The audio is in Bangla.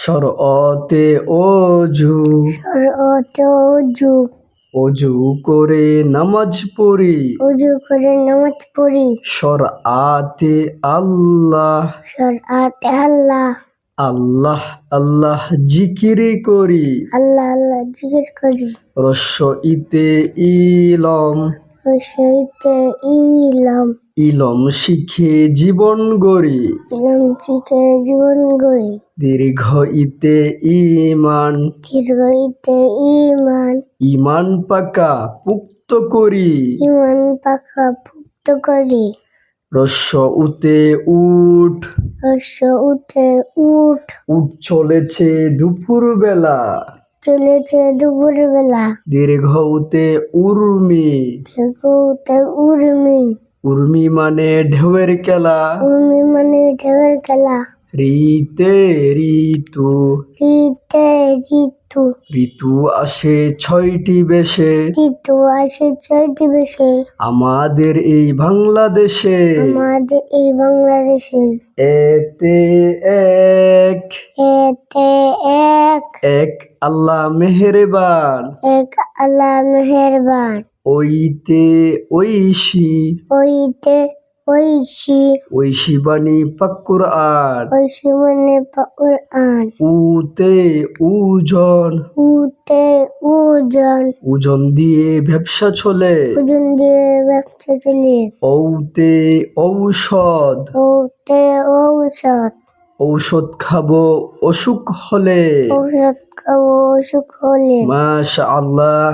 শরঅতে অজু শরঅতে অজু অজু করে নামাজ পড়ি অজু করে নামাজ পড়ি শরআতে আল্লাহ শরআতে আল্লাহ আল্লাহ আল্লাহ জিকির করি আল্লাহ আল্লাহ জিকির করি রস্বইতে ইলম রস্বইতে ইলম ইলম শিখে জীবন গড়ি ইলম শিখে জীবন গড়ি দীর্ঘইতে ঈমান দীর্ঘইতে ঈমান ঈমান পাকা পুক্ত করি ঈমান পাকা পুক্ত করি রস্বউতে উঠ রস্বউতে উঠ উঠ চলেছে দুপুর বেলা চলেছে দুপুর বেলা দীর্ঘউতে উর্মি দীর্ঘউতে উর্মি উর্মি মানে ঢেউয়ের খেলা উর্মি মানে ঢেউয়ের খেলা ঋতে ঋতু ঋতে ঋতু ঋতু আসে ৬টি বেশে ঋতু আসে ৬টি বেশে আমাদের এই বাংলাদেশে আমাদের এই বাংলাদেশে এতে এক এতে এক এক আল্লাহ মেহেরবান এক আল্লাহ মেহেরবান ওইতে ঐশী ওইতে ঐশী ঐশী বাণী পাক কুরআন ঐশী মানে কুরআন উতে ওজন উতে ওজন ওজন দিয়ে ব্যবসা চলে ওজন দিয়ে ব্যবসা চলে ঔতে ঔষধ ওতে ঔষধ ঔষধ খাবো অসুখ হলে ঔষধ খাবো অসুখ হলে মাশাআল্লাহ